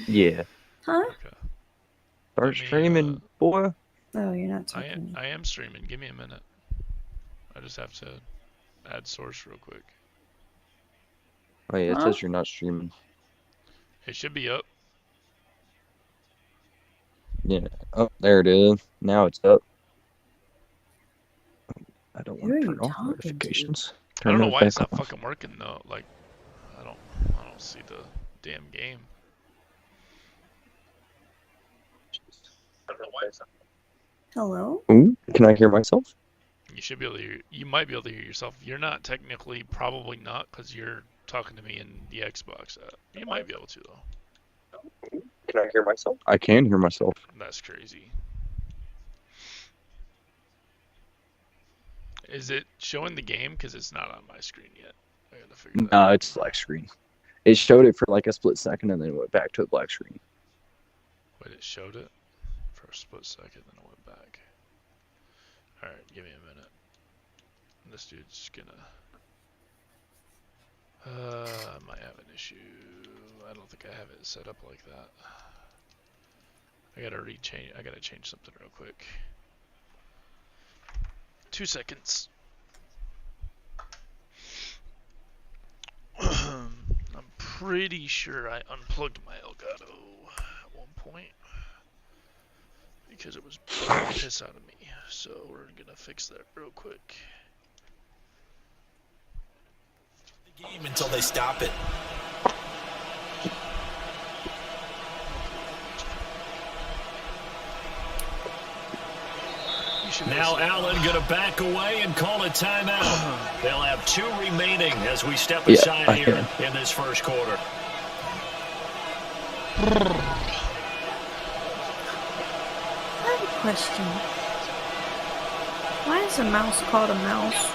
Yeah. Huh? Okay. Start Let me, streaming, boy. Oh, you're not talking. I am streaming. Give me a minute. I just have to add source real quick. Oh yeah, it Huh? says you're not streaming. It should be up. Yeah. Oh, there it is. Now it's up. I don't Who want are to you turn off talking to? notifications. I Turn don't know those why back it's not off. fucking working though. Like, I don't see the damn game. Hello? Ooh, can I hear myself? You should be able to hear. You might be able to hear yourself. You're not technically, probably not, because you're talking to me in the Xbox app. You might be able to though. Can I hear myself? I can hear myself. That's crazy. Is it showing the game? Because it's not on my screen yet. I gotta figure that out. No, it's black screen. It showed it for like a split second and then went back to a black screen. Wait, it showed it for a split second, then it went back. Alright, give me a minute. This dude's gonna... I might have an issue. I don't think I have it set up like that. I gotta change something real quick. 2 seconds. I'm pretty sure I unplugged my Elgato at one point because it was bugging the piss out of me. So we're gonna fix that real quick. The game until they stop it. Now Allen going to back away and call a timeout. They'll have 2 remaining as we step aside here in this first quarter. I have a question. Why is a mouse called a mouse?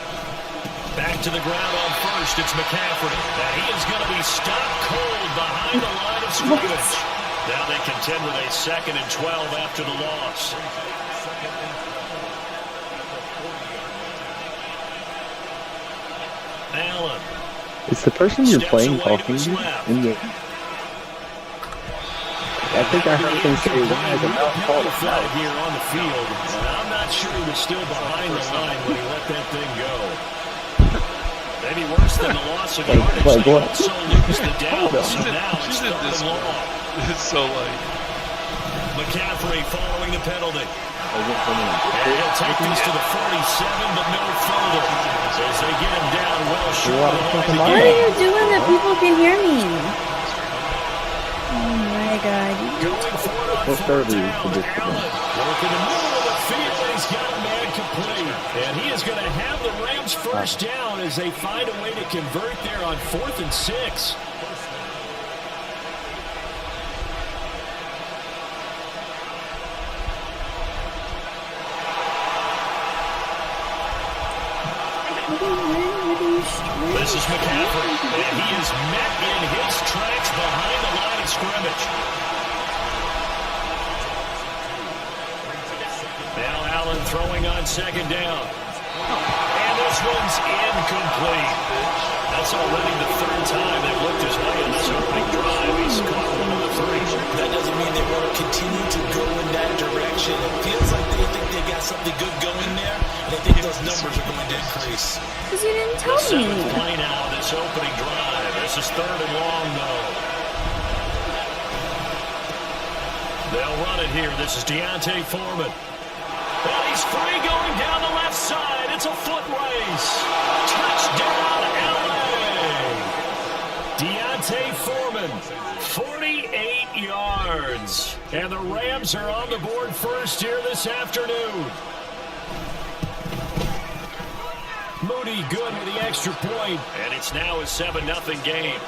Back to the ground on first, it's McCaffrey. Now he is going to be stopped cold behind the line of scrimmage. Now they contend with a 2nd and 12 after the loss. Allen. Is the person you're playing talking to in the... I think I heard him say, why is a mouse called a flag mouse? here on the field. And I'm not sure he was still behind the line when he let that thing go. Maybe worse than the loss of yardage. Like They what? also lose the down. So now it's She's in third this and one. long. It's so like... McCaffrey following the penalty. And he'll take this to the 47, but no further. As they get him down well short of the line What again. are you doing that people can hear me? Oh my god. Going for it on What fourth third is down. the big Allen working the middle of the field. He's got a man complete. And he is going to have the Rams first down as they find a way to convert there on 4th and 6. This is McCaffrey, and he is met in his tracks behind the line of scrimmage. Now Allen throwing on 2nd down. And this one's incomplete. That's already the 3rd time they've looked his way in this opening drive. He's caught 1 of the 3. That doesn't mean they want to continue to go in that direction. It feels like they think they got something good going there, and they think those numbers are going to increase. Because you didn't tell The me. 7th play now, this opening drive. This is 3rd and long, though. They'll run it here. This is Deontay Foreman. And he's free going down the left side. It's a foot race. Touchdown, LA. Deontay Foreman, 48 yards. And the Rams are on the board first here this afternoon. Moody good with the extra point. And it's now a 7-0 game.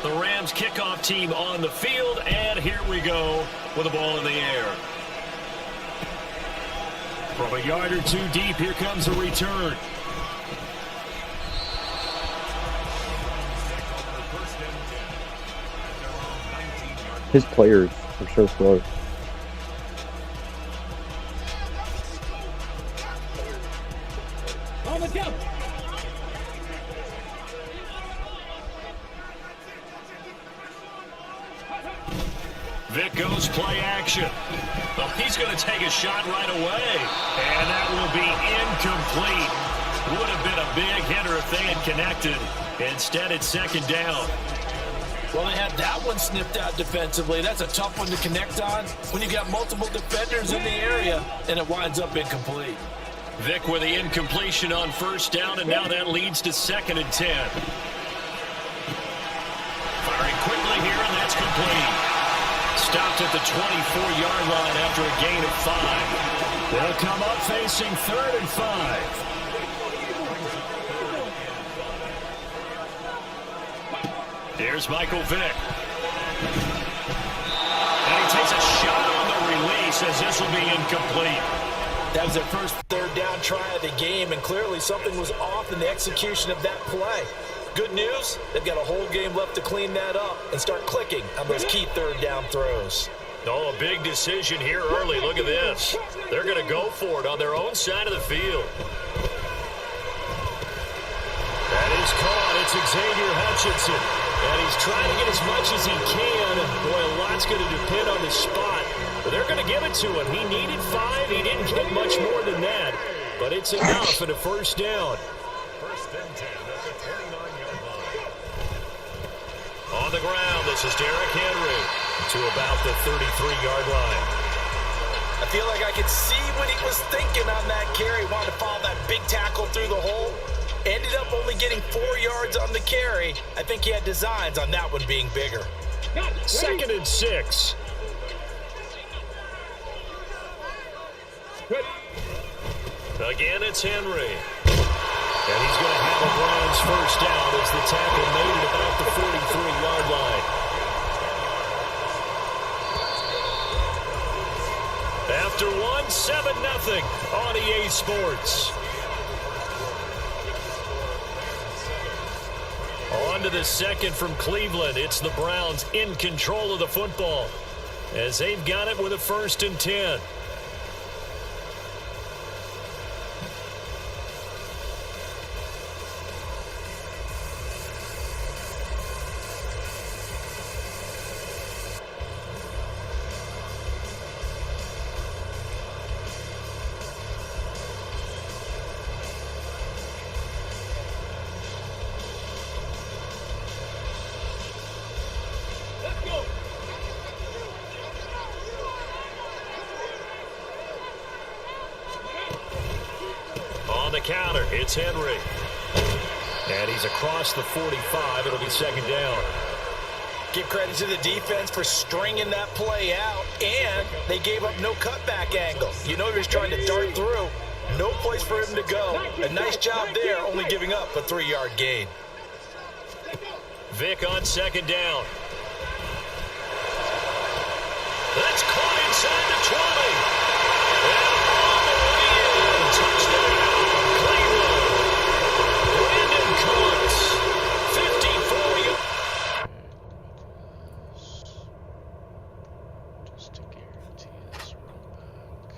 The Rams kickoff team on the field, and here we go with the ball in the air. From a yard or 2 deep, here comes a return. His players are so slow. Vic goes play action. Well, he's going to take a shot right away. And that will be incomplete. Would have been a big hitter if they had connected. Instead, it's second down. Well, they had that one snipped out defensively. That's a tough one to connect on when you got multiple defenders in the area, and it winds up incomplete. Vic with the incompletion on first down, and now that leads to 2nd and 10. Firing quickly here, and that's complete. Stopped at the 24-yard line after a gain of 5. They'll come up facing 3rd and 5. Here's Michael Vick. And he takes a shot on the release as this will be incomplete. That was their first 3rd down try of the game, and clearly something was off in the execution of that play. Good news, they've got a whole game left to clean that up and start clicking on those key 3rd down throws. Oh, a big decision here early. Look at this. They're going to go for it on their own side of the field. That is caught. It's Xavier Hutchinson. And he's trying to get as much as he can. Boy, a lot's going to depend on the spot. But they're going to give it to him. He needed 5. He didn't get much more than that. But it's enough for the first down. First and 10 at the 29-yard line. On the ground, this is Derrick Henry to about the 33-yard line. I feel like I could see what he was thinking on that carry. Wanted to follow that big tackle through the hole. Ended up only getting 4 yards on the carry. I think he had designs on that one being bigger. 2nd and 6. Again, it's Henry. And he's going to have a Browns first down as the tackle made it about the 43-yard line. After 1, 7-0 on EA Sports. On to the second from Cleveland. It's the Browns in control of the football as they've got it with a 1st and 10. On the counter, it's Henry. And he's across the 45. It'll be 2nd down. Give credit to the defense for stringing that play out, and they gave up no cutback angle. You know he was trying to dart through. No place for him to go. A nice job there, only giving up a 3-yard gain. Vic on 2nd down. That's caught inside the 20. And all the way in. Touchdown, Cleveland. Brandon Cooks, 54 yards. Just to guarantee this run back.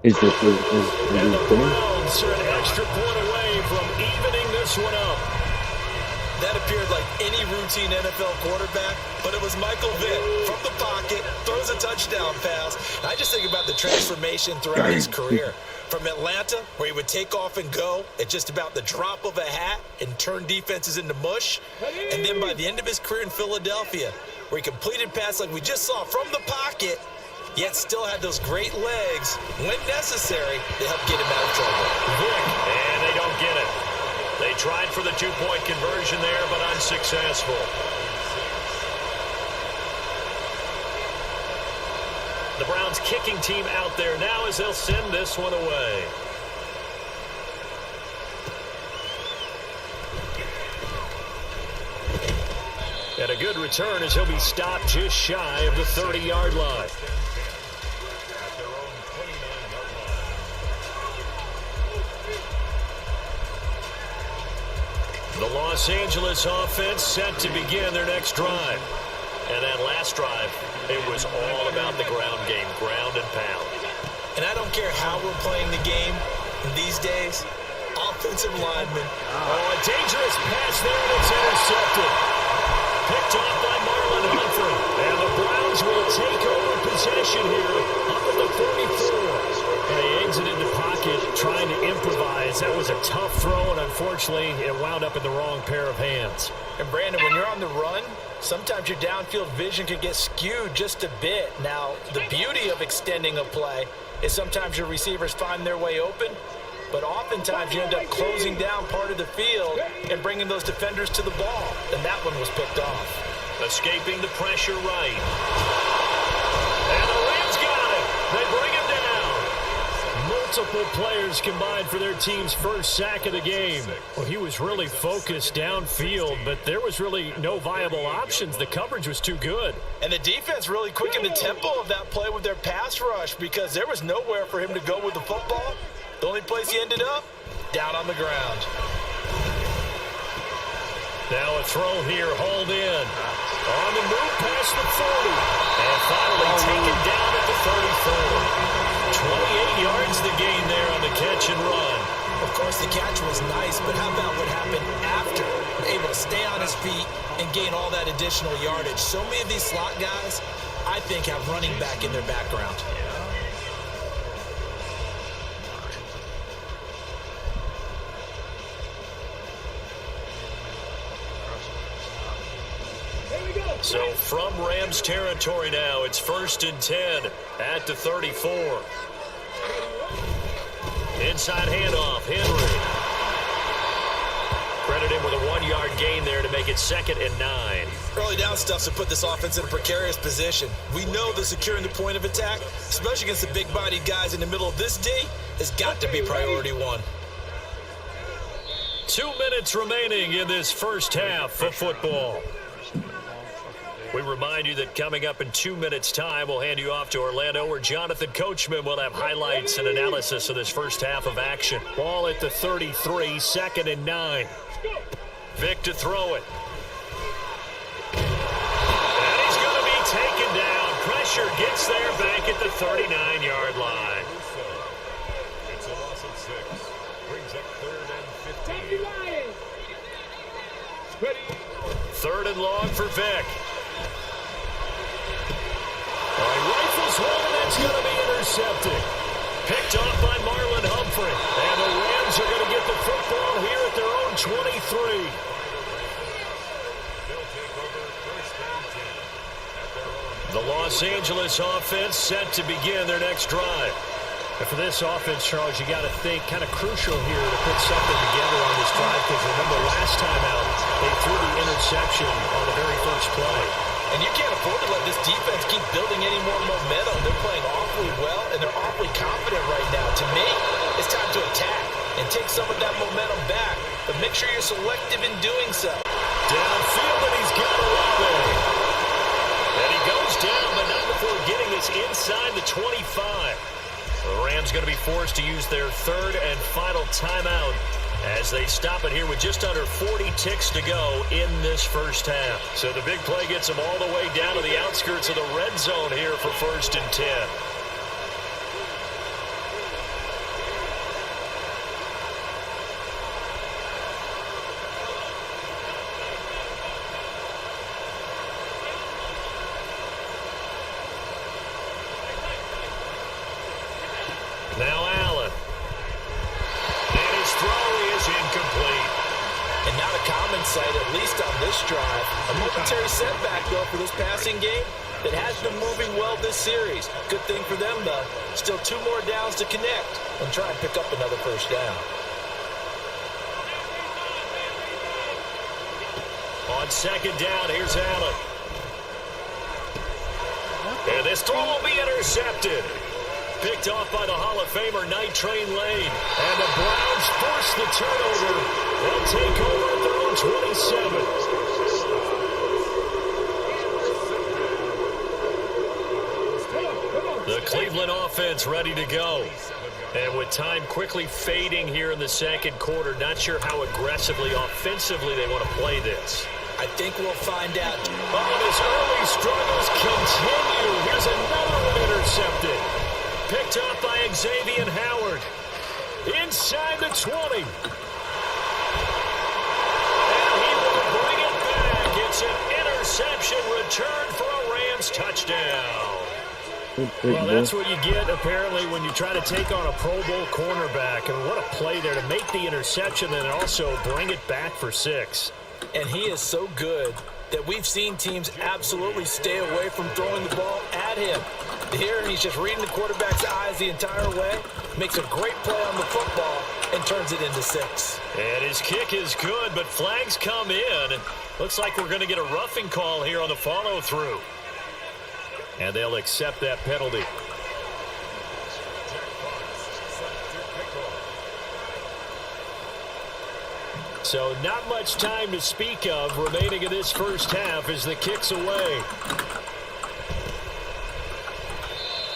Is this And the winning? Browns are an extra point away from evening this one up. That appeared like any routine NFL quarterback, but it was Michael Vick from the pocket, throws a touchdown pass. And I just think about the transformation throughout his career. From Atlanta, where he would take off and go at just about the drop of a hat and turn defenses into mush. And then by the end of his career in Philadelphia, where he completed passes like we just saw from the pocket, yet still had those great legs when necessary to help get him out of trouble. Vic, and they don't get it. They tried for the 2-point conversion there, but unsuccessful. The Browns kicking team out there now as they'll send this one away. And a good return as he'll be stopped just shy of the 30-yard line. The Los Angeles offense set to begin their next drive. And that last drive, it was all about the ground game, ground and pound. And I don't care how we're playing the game these days, offensive linemen. Oh, a dangerous pass there, and it's intercepted. Picked off by Marlon Humphrey. And the Browns will take over possession here up at the 34. They exited the pocket trying to improvise. That was a tough throw, and unfortunately, it wound up in the wrong pair of hands. And Brandon, when you're on the run, sometimes your downfield vision can get skewed just a bit. Now, the beauty of extending a play is sometimes your receivers find their way open, but oftentimes you end up closing down part of the field and bringing those defenders to the ball. And that one was picked off. Escaping the pressure right. And the Rams got it. They bring him down. Multiple players combined for their team's first sack of the game. Well, he was really focused downfield, but there was really no viable options. The coverage was too good. And the defense really quickened the tempo of that play with their pass rush because there was nowhere for him to go with the football. The only place he ended up, down on the ground. Now a throw here, hauled in. On the move past the 40. And finally taken down at the 34. 28 yards the gain there on the catch and run. Of course, the catch was nice, but how about what happened after? Able to stay on his feet and gain all that additional yardage. So many of these slot guys, I think, have running back in their background. So from Rams territory now, it's 1st and 10 at the 34. Inside handoff, Henry. Credit him with a 1-yard gain there to make it 2nd and 9. Early down stuff to put this offense in a precarious position. We know that securing the point of attack, especially against the big-bodied guys in the middle of this D, has got to be priority one. 2 minutes remaining in this first half of football. We remind you that coming up in 2 minutes' time, we'll hand you off to Orlando, where Jonathan Coachman will have highlights and analysis of this first half of action. Ball at the 33, 2nd and 9. Vic to throw it. And he's going to be taken down. Pressure gets there back at the 39-yard line. It's a loss of 6. Brings up 3rd and 15. 3rd and long for Vic. Rifles one, and that's going to be intercepted. Picked off by Marlon Humphrey. And the Rams are going to get the football here at their own 23. The Los Angeles offense set to begin their next drive. And for this offense, Charles, you got to think kind of crucial here to put something together on this drive, because remember last time out, they threw the interception on the very first play. And you can't afford to let this defense keep building any more momentum. They're playing awfully well, and they're awfully confident right now. To me, it's time to attack and take some of that momentum back. But make sure you're selective in doing so. Downfield, and he's got away. And he goes down, but not before getting this inside the 25. The Rams going to be forced to use their 3rd and final timeout as they stop it here with just under 40 ticks to go in this first half. So the big play gets them all the way down to the outskirts of the red zone here for 1st and 10. Now Allen. And his throw is incomplete. And not a common sight, at least on this drive. A momentary setback, though, for this passing game that has been moving well this series. Good thing for them, though. Still 2 more downs to connect and try and pick up another first down. On 2nd down, here's Allen. And this throw will be intercepted. Picked off by the Hall of Famer, Night Train Lane. And the Browns force the turnover. They'll take over at their own 27. The Cleveland offense ready to go. And with time quickly fading here in the 2nd quarter, not sure how aggressively, offensively they want to play this. I think we'll find out. Oh, his early struggles continue. Here's another one intercepted. picked up by Xavier Howard. Inside the 20. And he will bring it back. It's an interception return for a Rams touchdown. Well, that's what you get, apparently, when you try to take on a Pro Bowl cornerback. And what a play there to make the interception and also bring it back for 6. And he is so good that we've seen teams absolutely stay away from throwing the ball at him. Here, he's just reading the quarterback's eyes the entire way, makes a great play on the football, and turns it into 6. And his kick is good, but flags come in. Looks like we're going to get a roughing call here on the follow-through. And they'll accept that penalty. So not much time to speak of remaining in this first half as the kick's away.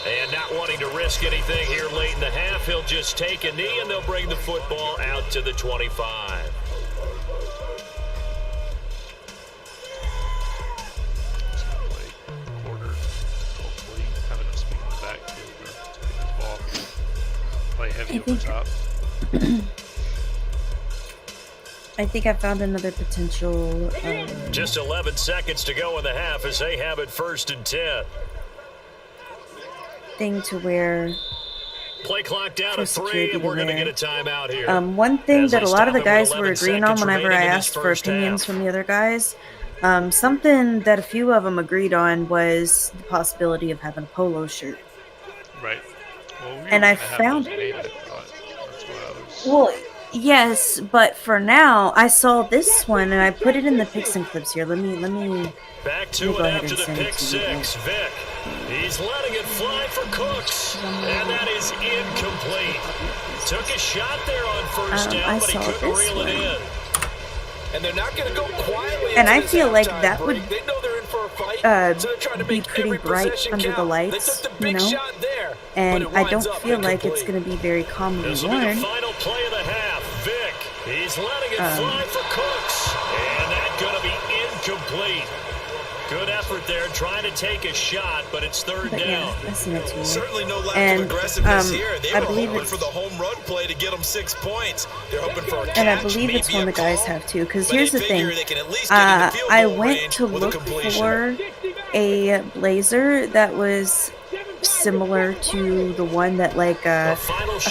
And not wanting to risk anything here late in the half, he'll just take a knee and they'll bring the football out to the 25. Heavy over top. I think I found another potential Just 11 seconds to go in the half as they have it 1st and 10. thing to where Play clock down to 3, and we're going to get a timeout here. one thing As that they a lot of the stop it with guys were 11 agreeing on seconds whenever I remaining in this asked for first opinions half. from the other guys, something that a few of them agreed on was the possibility of having a polo shirt. Right. Well, And I found- Well, yes, but for now, I saw this one and I put it in the picks and clips here. Let me. Back Let me to go it ahead after and the send it pick to you. 6. Vic. He's letting it fly for Cooks. And that is incomplete. Took a shot there on first I down, but he saw couldn't this reel one. it in. And they're not going to go quietly. And into I this feel like halftime that break. would, They know they're in for a fight, so they're trying to be make pretty every bright possession under the count. lights, They took the big you know? shot there, And but it I winds don't up feel like it's incomplete. going to be very commonly This will be the worn. final play of the half. Vic. He's letting it fly for Cooks. And that's going to be incomplete. Good effort there, trying to take a shot, but it's 3rd But down. yeah, I sent it to you. Certainly no lack And, of aggressiveness here. They I were believe hoping it's- for the home run play to get them 6 points. They're hoping for a catch, And I believe it's maybe one a the guys call, have too. Because but here's they the thing. figure they can at least get in the field I goal went range to with a look completion. for a blazer that was similar to the one that like a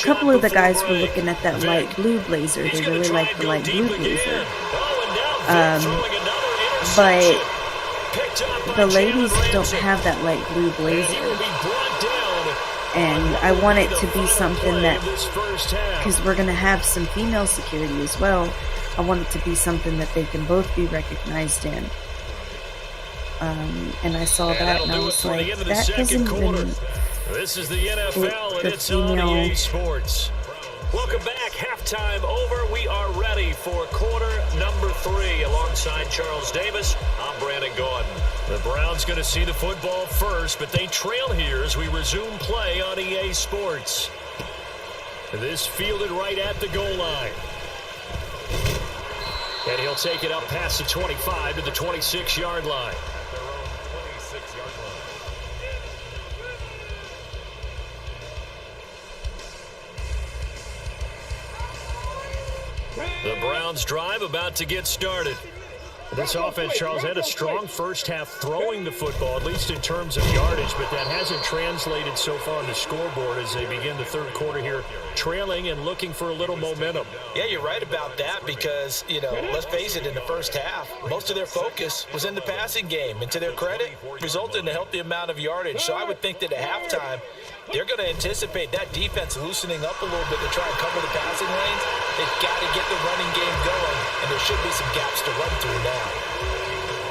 couple of the guys were looking at that light blue blazer. They really like the light blue blazer. But the ladies don't have that light blue blazer. And I want it to be something that, because we're going to have some female security as well, I want it to be something that they can both be recognized in. And I saw that and I was like, that doesn't even This is the NFL, and the it's on female- EA Sports. Welcome back. Halftime over. We are ready for quarter number 3. Alongside Charles Davis, I'm Brandon Gordon. The Browns going to see the football first, but they trail here as we resume play on EA Sports. This fielded right at the goal line. And he'll take it up past the 25 to the 26-yard line. The Browns drive about to get started. This offense, Charles, had a strong first half throwing the football, at least in terms of yardage, but that hasn't translated so far on the scoreboard as they begin the third quarter here, trailing and looking for a little momentum. Yeah, you're right about that because, let's face it, in the first half, most of their focus was in the passing game. And to their credit, resulted in a healthy amount of yardage. So I would think that at halftime, they're going to anticipate that defense loosening up a little bit to try and cover the passing lanes. They've got to get the running game going, and there should be some gaps to run through now.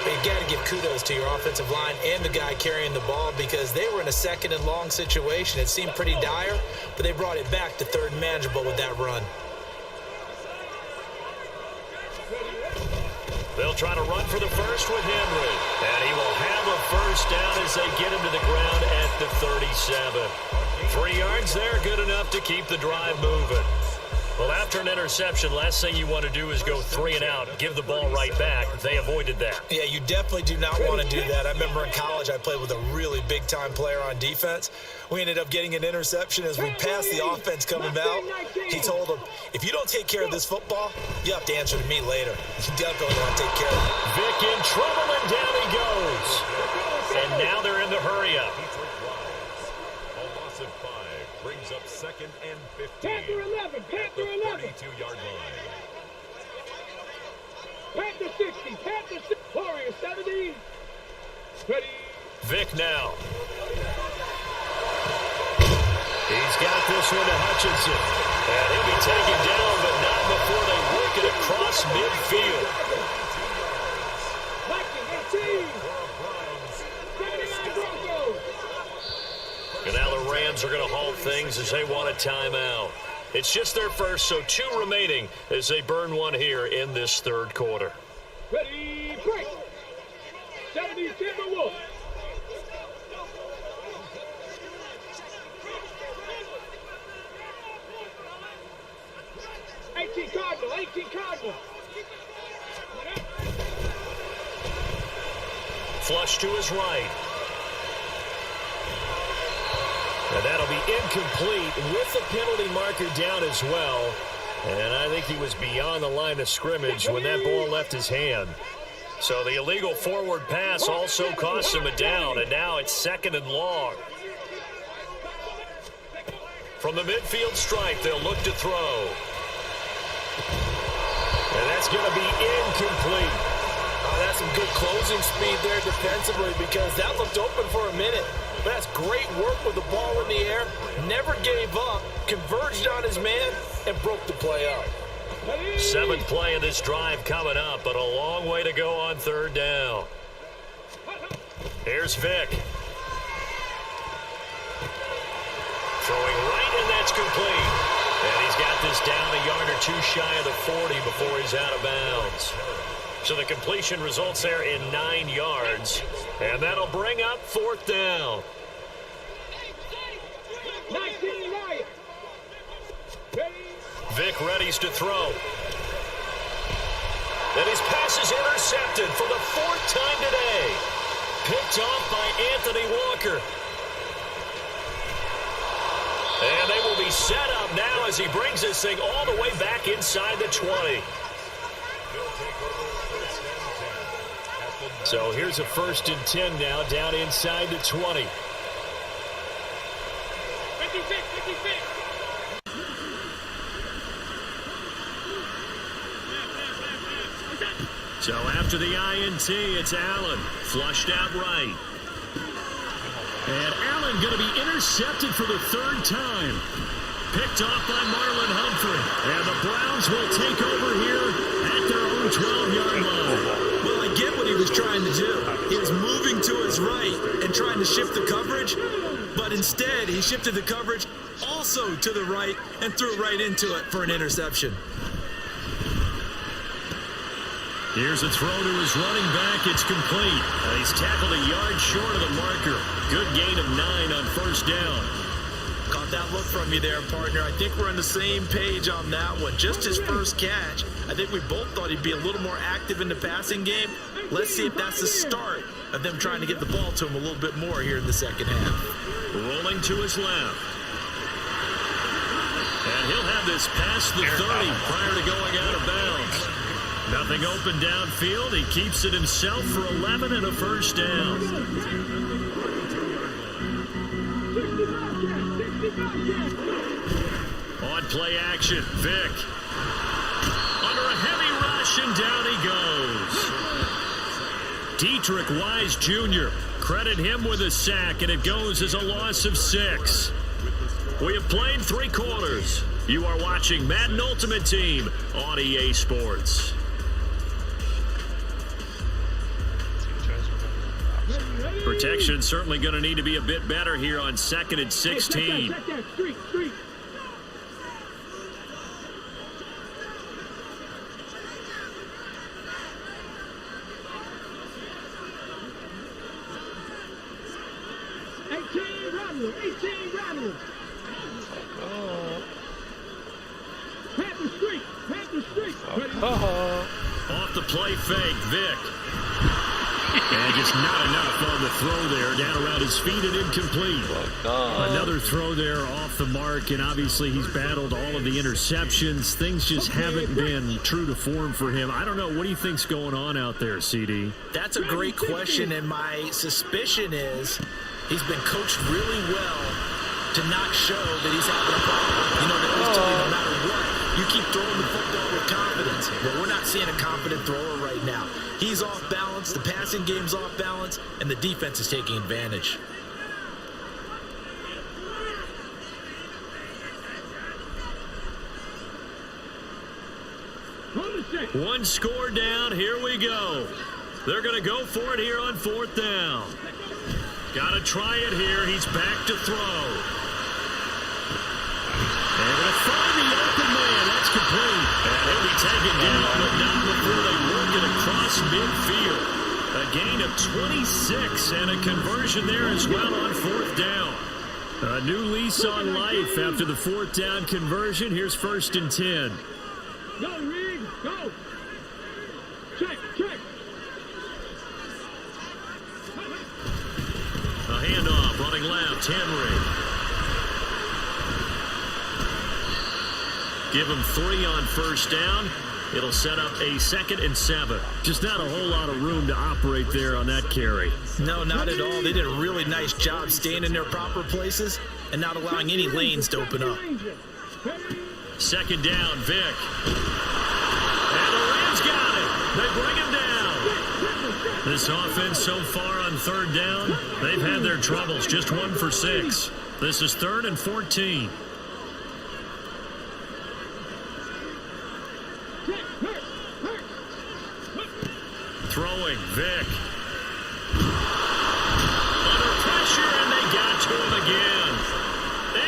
But you've got to give kudos to your offensive line and the guy carrying the ball because they were in a second and long situation. It seemed pretty dire, but they brought it back to third and manageable with that run. They'll try to run for the first with Henry. And he will have a first down as they get him to the ground at the 37. 3 yards there, good enough to keep the drive moving. Well, after an interception, last thing you want to do is go 3 and out, give the ball right back. They avoided that. Yeah, you definitely do not want to do that. I remember in college I played with a really big-time player on defense. We ended up getting an interception as we passed the offense coming out. He told him, if you don't take care of this football, you have to answer to me later. You definitely want to take care of it. Vic in trouble, and down he goes. And now they're in the hurry-up. A loss of 5 brings up 2nd and 15. Panther 11, Panther 11. 32-yard line. Panther 60, Panther 60. Warrior 70. Ready. Vic now. He's got this one to Hutchinson. And he'll be taken down, but not before they work it across midfield. Viking 18. 79 Broncos. And now the Rams are going to halt things as they want a timeout. It's just their first, so 2 remaining as they burn one here in this third quarter. Ready, break. 70 Timberwolves. Cardinal, 18 Cardinal. Flush to his right. And that'll be incomplete with the penalty marker down as well. And I think he was beyond the line of scrimmage when that ball left his hand. So the illegal forward pass also cost him a down, and now it's 2nd and long. From the midfield stripe, they'll look to throw. And that's going to be incomplete. That's some good closing speed there defensively because that looked open for a minute. But that's great work with the ball in the air. Never gave up, converged on his man, and broke the play up. 7th play of this drive coming up, but a long way to go on 3rd down. Here's Vic. Throwing right, and that's complete. And he's got this down a yard or 2 shy of the 40 before he's out of bounds. So the completion results there in 9 yards. And that'll bring up 4th down. 19 Riot. Vic readies to throw. And his pass is intercepted for the 4th time today. Picked off by Anthony Walker. And they will be set up now as he brings this thing all the way back inside the 20. So here's a 1st and 10 now down inside the 20. 56. So after the INT, it's Allen. Flushed out right. And Allen going to be intercepted for the 3rd time. Picked off by Marlon Humphrey. And the Browns will take over here at their own 12-yard line. Well, I get what he was trying to do. He was moving to his right and trying to shift the coverage. But instead, he shifted the coverage also to the right and threw right into it for an interception. Here's a throw to his running back. It's complete. He's tackled a yard short of the marker. Good gain of 9 on 1st down. Caught that look from you there, partner. I think we're on the same page on that one. Just his first catch. I think we both thought he'd be a little more active in the passing game. Let's see if that's the start of them trying to get the ball to him a little bit more here in the 2nd half. Rolling to his left. And he'll have this past the 30 prior to going out of bounds. Nothing open downfield. He keeps it himself for 11 and a 1st down. On play action, Vic. Under a heavy rush, and down he goes. Dietrich Wise Jr. Credit him with a sack, and it goes as a loss of 6. We have played 3 quarters. You are watching Madden Ultimate Team on EA Sports. Protection certainly going to need to be a bit better here on 2nd and 16. Street. 18 Rattle. Off the play fake, Vic. And just not enough on the throw there. Down around his feet and incomplete. Another throw there off the mark, and obviously he's battled all of the interceptions. Things just haven't been true to form for him. I don't know. What do you think's going on out there, CD? That's a great question, and my suspicion is he's been coached really well to not show that he's having a problem. You know, they always tell you no matter what, you keep throwing the football with confidence. But we're not seeing a confident thrower right now. He's off balance, the passing game's off balance, and the defense is taking advantage. One score down, here we go. They're going to go for it here on 4th down. Got to try it here, he's back to throw. They're going to find the open man, that's complete. And he'll be taken down, but not before they work it across midfield. A gain of 26 and a conversion there as well on 4th down. A new lease on life after the 4th down conversion. Here's 1st and 10. Go, Reed, go. Check. A handoff, running left, Henry. Give him 3 on 1st down. It'll set up a 2nd and 7. Just not a whole lot of room to operate there on that carry. No, not at all. They did a really nice job staying in their proper places and not allowing any lanes to open up. 2nd down, Vic. And the Rams got it. They bring him down. This offense so far on 3rd down, they've had their troubles. Just 1 for 6. This is 3rd and 14. Throwing, Vic. Under pressure, and they got to him again.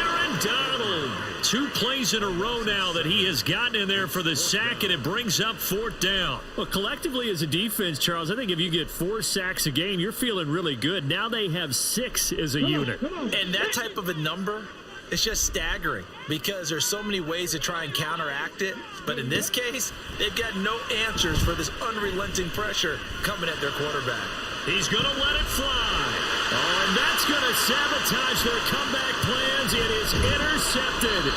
Aaron Donald. 2 plays in a row now that he has gotten in there for the sack, and it brings up 4th down. Well, collectively as a defense, Charles, I think if you get 4 sacks a game, you're feeling really good. Now they have 6 as a unit. And that type of a number, it's just staggering because there's so many ways to try and counteract it. But in this case, they've got no answers for this unrelenting pressure coming at their quarterback. He's going to let it fly. Oh, and that's going to sabotage their comeback plans. It is intercepted.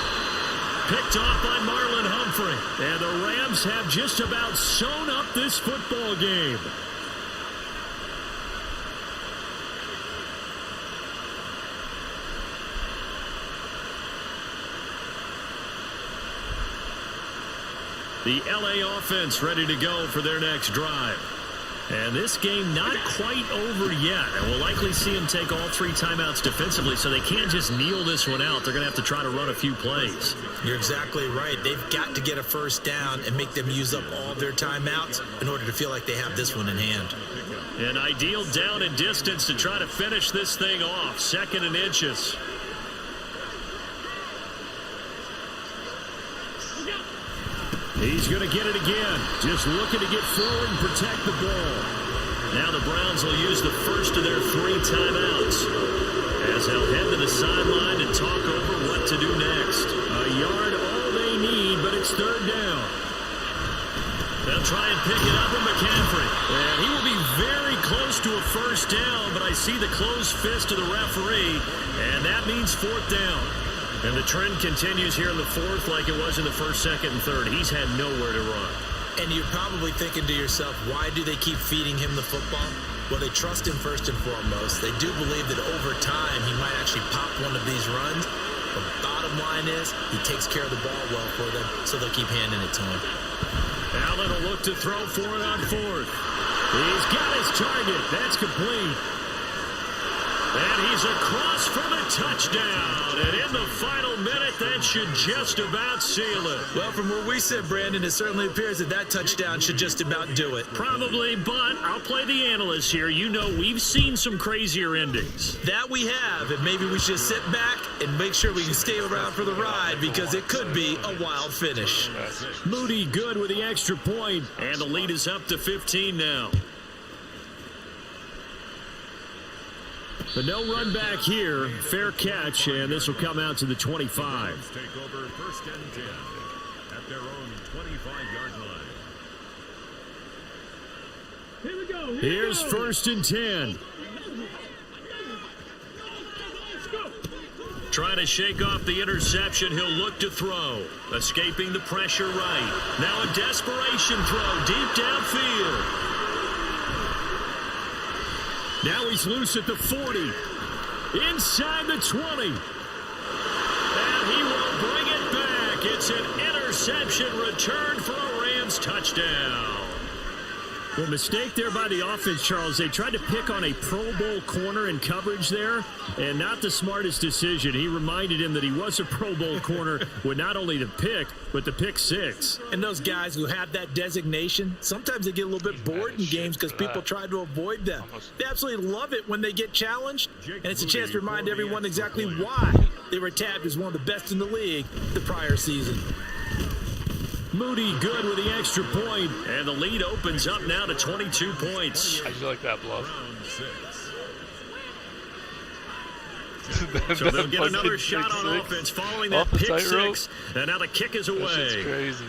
Picked off by Marlon Humphrey. And the Rams have just about sewn up this football game. The LA offense ready to go for their next drive. And this game not quite over yet. And we'll likely see them take all 3 timeouts defensively, so they can't just kneel this one out. They're going to have to try to run a few plays. You're exactly right. They've got to get a 1st down and make them use up all their timeouts in order to feel like they have this one in hand. An ideal down and distance to try to finish this thing off. 2nd and inches. He's going to get it again. Just looking to get forward and protect the ball. Now the Browns will use the first of their 3 timeouts as they'll head to the sideline and talk over what to do next. A yard all they need, but it's 3rd down. They'll try and pick it up with McCaffrey. And he will be very close to a 1st down, but I see the closed fist of the referee, and that means 4th down. And the trend continues here in the 4th like it was in the 1st, 2nd, and 3rd. He's had nowhere to run. And you're probably thinking to yourself, why do they keep feeding him the football? Well, they trust him first and foremost. They do believe that over time he might actually pop one of these runs. But the bottom line is he takes care of the ball well for them, so they'll keep handing it to him. Allen will look to throw for it on 4th. He's got his target. That's complete. And he's across for the touchdown. And in the final minute, that should just about seal it. Well, from where we sit, Brandon, it certainly appears that that touchdown should just about do it. Probably, but I'll play the analyst here. You know we've seen some crazier endings. That we have, and maybe we should sit back and make sure we can stay around for the ride because it could be a wild finish. Moody good with the extra point, and the lead is up to 15 now. But no run back here. Fair catch, and this will come out to the 25. Take over 1st and 10 at their own 25-yard line. Here we go. Here's 1st and 10. Trying to shake off the interception, he'll look to throw. Escaping the pressure right. Now a desperation throw deep downfield. Now he's loose at the 40. Inside the 20. And he will bring it back. It's an interception return for a Rams touchdown. Well, mistake there by the offense, Charles. They tried to pick on a Pro Bowl corner in coverage there, and not the smartest decision. He reminded him that he was a Pro Bowl corner with not only the pick, but the pick six. And those guys who have that designation, sometimes they get a little bit bored in games because people try to avoid them. They absolutely love it when they get challenged, and it's a chance to remind everyone exactly why they were tabbed as one of the best in the league the prior season. Moody good with the extra point, and the lead opens up now to 22 points. I feel like that bluff. So they'll get another shot on offense following that pick six, and now the kick is away. That's crazy.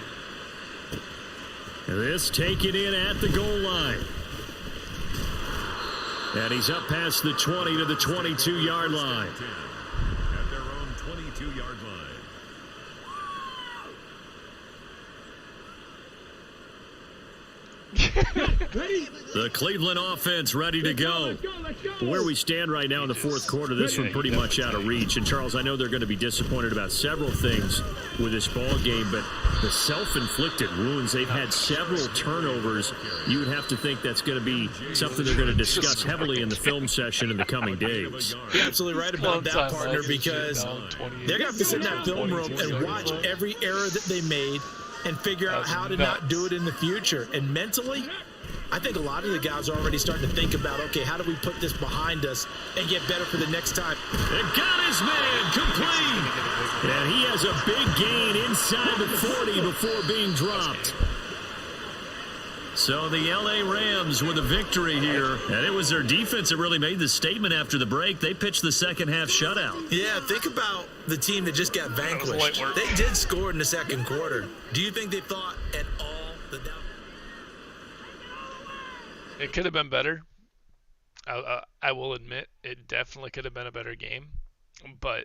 This taken in at the goal line. And he's up past the 20 to the 22-yard line. At their own 22-yard line. The Cleveland offense ready to go. Where we stand right now in the fourth quarter, this one pretty much out of reach. And Charles, I know they're going to be disappointed about several things with this ball game, but the self-inflicted wounds, they've had several turnovers. You would have to think that's going to be something they're going to discuss heavily in the film session in the coming days. You're absolutely right about that, partner, because they're going to have to sit in that film room and watch every error that they made and figure out how to not do it in the future. And mentally, I think a lot of the guys are already starting to think about, okay, how do we put this behind us and get better for the next time? And got his man complete. And he has a big gain inside the 40 before being dropped. So the LA Rams with a victory here. And it was their defense that really made the statement after the break. They pitched the second half shutout. Yeah, think about the team that just got vanquished. They did score in the second quarter. Do you think they thought at all that It could have been better. I will admit it definitely could have been a better game. But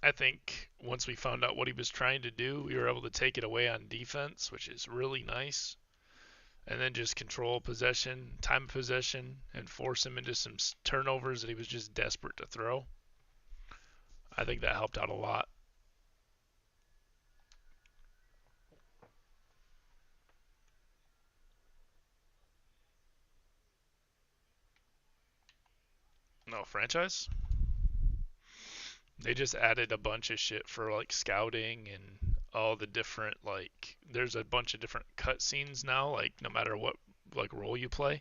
I think once we found out what he was trying to do, we were able to take it away on defense, which is really nice. And then just control possession, time of possession, and force him into some turnovers that he was just desperate to throw. I think that helped out a lot. No, franchise? They just added a bunch of shit for like scouting and all the different, like, there's a bunch of different cutscenes now, like no matter what like role you play.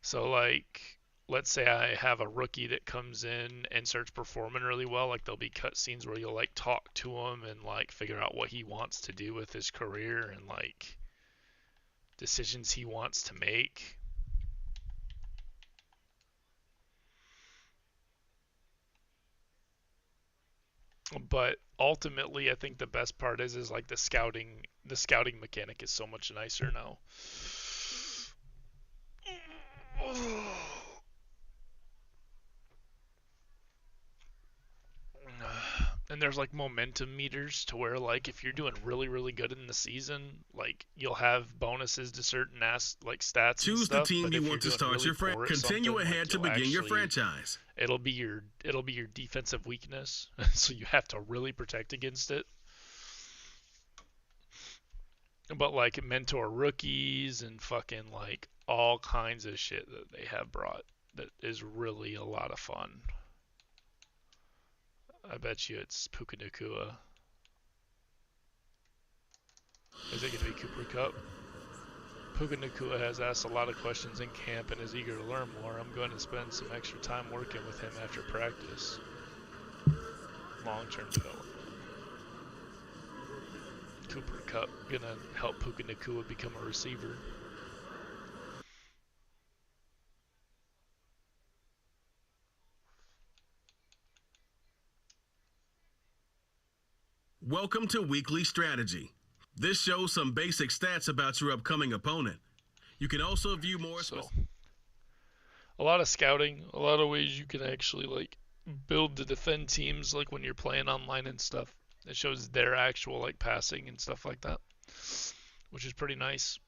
So like, let's say I have a rookie that comes in and starts performing really well, like there'll be cutscenes where you'll like talk to him and like figure out what he wants to do with his career and like decisions he wants to make. But ultimately, I think the best part is like the scouting mechanic is so much nicer now. And there's like momentum meters to where like if you're doing really, really good in the season, like you'll have bonuses to certain like stats. Choose and stuff, the team you want to start really your franchise. Continue ahead to begin your franchise. It'll be your defensive weakness, so you have to really protect against it. But like mentor rookies and fucking like all kinds of shit that they have brought that is really a lot of fun. I bet you it's Puka Nacua. Is it going to be Cooper Kupp? Puka Nacua has asked a lot of questions in camp and is eager to learn more. I'm going to spend some extra time working with him after practice. Long-term development. Cooper Kupp going to help Puka Nacua become a receiver. Welcome to Weekly Strategy. This shows some basic stats about your upcoming opponent. You can also view more. So, a lot of scouting, a lot of ways you can actually like build to defend teams, like when you're playing online and stuff. It shows their actual like passing and stuff like that, which is pretty nice.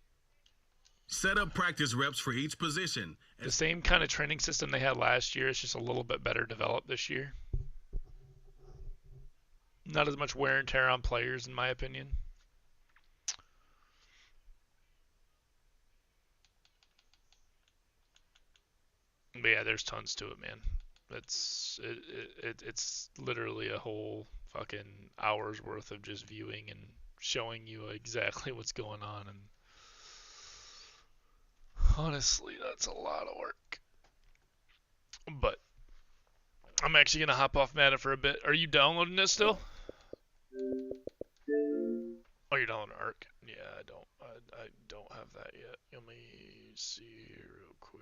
Set up practice reps for each position. The same kind of training system they had last year. It's just a little bit better developed this year. Not as much wear and tear on players, in my opinion. But yeah, there's tons to it, man. It's literally a whole fucking hour's worth of just viewing and showing you exactly what's going on. And honestly, that's a lot of work. But I'm actually gonna hop off Madden for a bit. Are you downloading this still? Oh, you're downloading Arc? Yeah, I don't have that yet. Let me see real quick.